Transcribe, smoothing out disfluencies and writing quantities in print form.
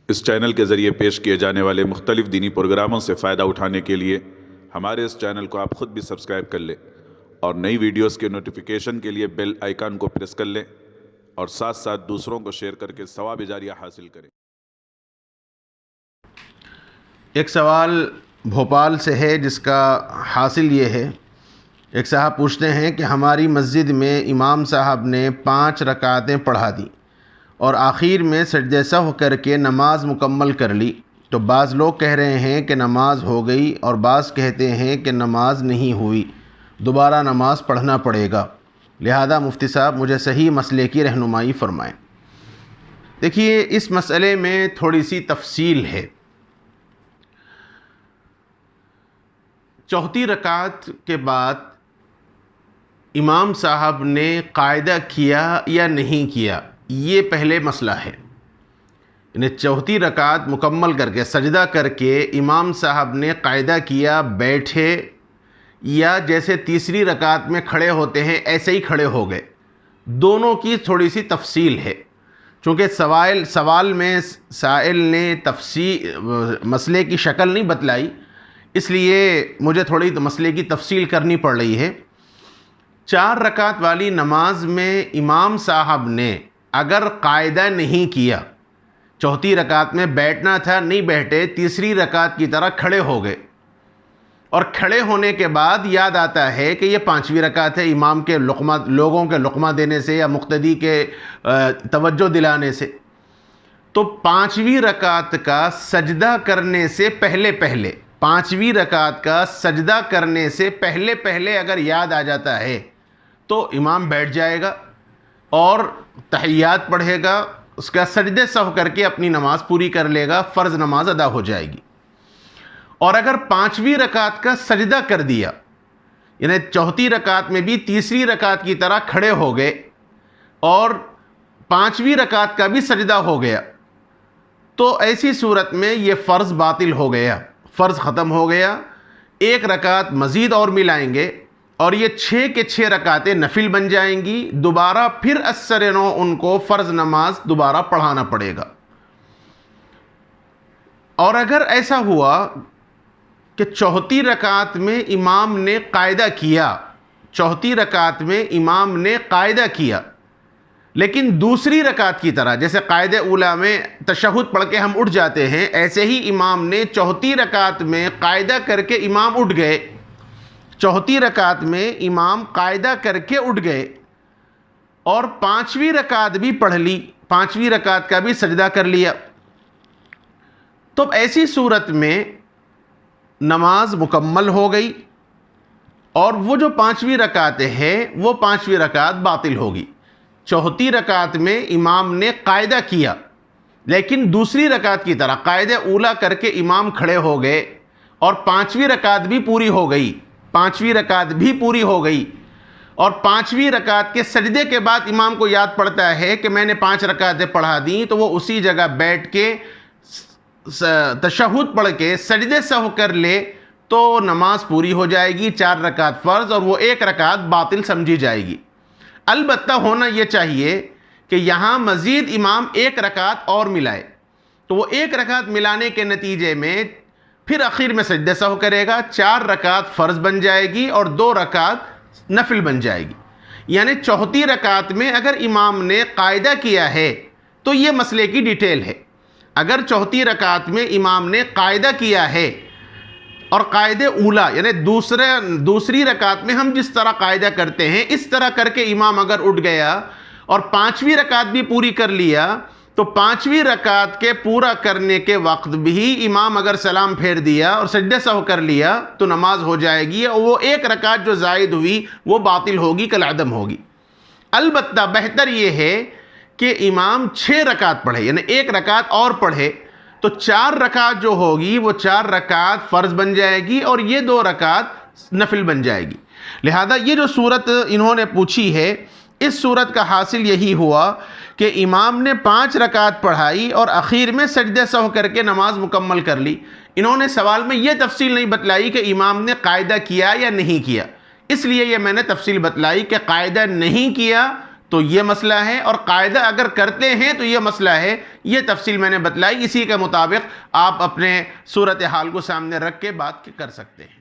اس channel کے ذریعے پیش کیے جانے والے مختلف دینی پروگراموں سے فائدہ اٹھانے کے لیے ہمارے اس چینل کو آپ خود بھی سبسکرائب کر لیں اور نئی ویڈیوز کے نوٹیفیکیشن کے لیے بیل آئیکن کو پریس کر لیں اور ساتھ ساتھ دوسروں کو شیئر کر کے ثواب جاریہ حاصل کریں۔ ایک سوال بھوپال سے ہے جس کا حاصل یہ ہے، ایک صاحب پوچھتے ہیں کہ ہماری مسجد میں امام صاحب نے 5 رکعتیں پڑھا دیں اور آخر میں سجدہ سہو کر کے نماز مکمل کر لی، تو بعض لوگ کہہ رہے ہیں کہ نماز ہو گئی اور بعض کہتے ہیں کہ نماز نہیں ہوئی، دوبارہ نماز پڑھنا پڑے گا، لہذا مفتی صاحب مجھے صحیح مسئلے کی رہنمائی فرمائیں۔ دیکھیے، اس مسئلے میں تھوڑی سی تفصیل ہے۔ چوتھی رکعت کے بعد امام صاحب نے قاعدہ کیا یا نہیں کیا، یہ پہلے مسئلہ ہے۔ یعنی چوتھی رکعت مکمل کر کے سجدہ کر کے امام صاحب نے قاعدہ کیا، بیٹھے، یا جیسے تیسری رکعت میں کھڑے ہوتے ہیں ایسے ہی کھڑے ہو گئے، دونوں کی تھوڑی سی تفصیل ہے۔ چونکہ سوال میں سائل نے مسئلے کی شکل نہیں بتلائی، اس لیے مجھے تھوڑی مسئلے کی تفصیل کرنی پڑ رہی ہے۔ 4 رکعت والی نماز میں امام صاحب نے اگر قاعدہ نہیں کیا، چوتھی رکعت میں بیٹھنا تھا نہیں بیٹھے، تیسری رکعت کی طرح کھڑے ہو گئے، اور کھڑے ہونے کے بعد یاد آتا ہے کہ یہ 5ویں رکعت ہے، امام کے لوگوں کے لقمہ دینے سے یا مقتدی کے توجہ دلانے سے، تو 5ویں رکعت کا سجدہ کرنے سے پہلے 5ویں رکعت کا سجدہ کرنے سے پہلے اگر یاد آ جاتا ہے تو امام بیٹھ جائے گا اور تحیات پڑھے گا، اس کا سجدے سہو کر کے اپنی نماز پوری کر لے گا، فرض نماز ادا ہو جائے گی۔ اور اگر 5ویں رکعت کا سجدہ کر دیا، یعنی چوتھی رکعت میں بھی تیسری رکعت کی طرح کھڑے ہو گئے اور 5ویں رکعت کا بھی سجدہ ہو گیا، تو ایسی صورت میں یہ فرض باطل ہو گیا، فرض ختم ہو گیا۔ 1 رکعت مزید اور ملائیں گے اور یہ 6 کے 6 رکعتیں نفل بن جائیں گی، دوبارہ پھر اثر نو ان کو فرض نماز دوبارہ پڑھانا پڑے گا۔ اور اگر ایسا ہوا کہ چوتھی رکعت میں امام نے قاعدہ کیا، لیکن دوسری رکعت کی طرح، جیسے قاعدہ اولا میں تشہد پڑھ کے ہم اٹھ جاتے ہیں، ایسے ہی امام نے چوتھی رکعت میں قاعدہ کر کے امام اٹھ گئے، چوتھی رکعت میں امام قاعدہ کر کے اٹھ گئے اور 5ویں رکعت بھی پڑھ لی، 5ویں رکعت کا بھی سجدہ کر لیا، تو ایسی صورت میں نماز مکمل ہو گئی اور وہ جو 5ویں رکعت ہے وہ 5ویں رکعت باطل ہوگی۔ چوتھی رکعت میں امام نے قاعدہ کیا، لیکن دوسری رکعت کی طرح قاعدہ اولا کر کے امام کھڑے ہو گئے اور 5ویں رکعت بھی پوری ہو گئی، 5ویں رکعت بھی پوری ہو گئی، اور 5ویں رکعت کے سجدے کے بعد امام کو یاد پڑتا ہے کہ میں نے 5 رکعتیں پڑھا دیں، تو وہ اسی جگہ بیٹھ کے تشہد پڑھ کے سجدے سہو کر لے تو نماز پوری ہو جائے گی، 4 رکعت فرض اور وہ 1 رکعت باطل سمجھی جائے گی۔ البتہ ہونا یہ چاہیے کہ یہاں مزید امام 1 رکعت اور ملائے، تو وہ 1 رکعت ملانے کے نتیجے میں پھر آخر میں سجدہ سہو کرے گا، 4 رکعت فرض بن جائے گی اور 2 رکعت نفل بن جائے گی۔ یعنی چوتھی رکعت میں اگر امام نے قاعدہ کیا ہے تو یہ مسئلے کی ڈیٹیل ہے۔ اگر چوتھی رکعت میں امام نے قاعدہ کیا ہے اور قاعدہ اولا یعنی دوسری رکعت میں ہم جس طرح قاعدہ کرتے ہیں اس طرح کر کے امام اگر اٹھ گیا اور 5ویں رکعت بھی پوری کر لیا، تو 5ویں رکعت کے پورا کرنے کے وقت بھی امام اگر سلام پھیر دیا اور سجدہ سہو کر لیا تو نماز ہو جائے گی، اور وہ 1 رکعت جو زائد ہوئی وہ باطل ہوگی، کالعدم ہوگی۔ البتہ بہتر یہ ہے کہ امام 6 رکعت پڑھے، یعنی 1 رکعت اور پڑھے، تو 4 رکعت جو ہوگی وہ 4 رکعت فرض بن جائے گی اور یہ 2 رکعت نفل بن جائے گی۔ لہذا یہ جو صورت انہوں نے پوچھی ہے، اس صورت کا حاصل یہی ہوا کہ امام نے 5 رکعت پڑھائی اور اخیر میں سجدہ سہو کر کے نماز مکمل کر لی۔ انہوں نے سوال میں یہ تفصیل نہیں بتلائی کہ امام نے قاعدہ کیا یا نہیں کیا، اس لیے یہ میں نے تفصیل بتلائی کہ قاعدہ نہیں کیا تو یہ مسئلہ ہے، اور قاعدہ اگر کرتے ہیں تو یہ مسئلہ ہے. یہ تفصیل میں نے بتلائی، اسی کے مطابق آپ اپنے صورتحال کو سامنے رکھ کے بات کر سکتے ہیں.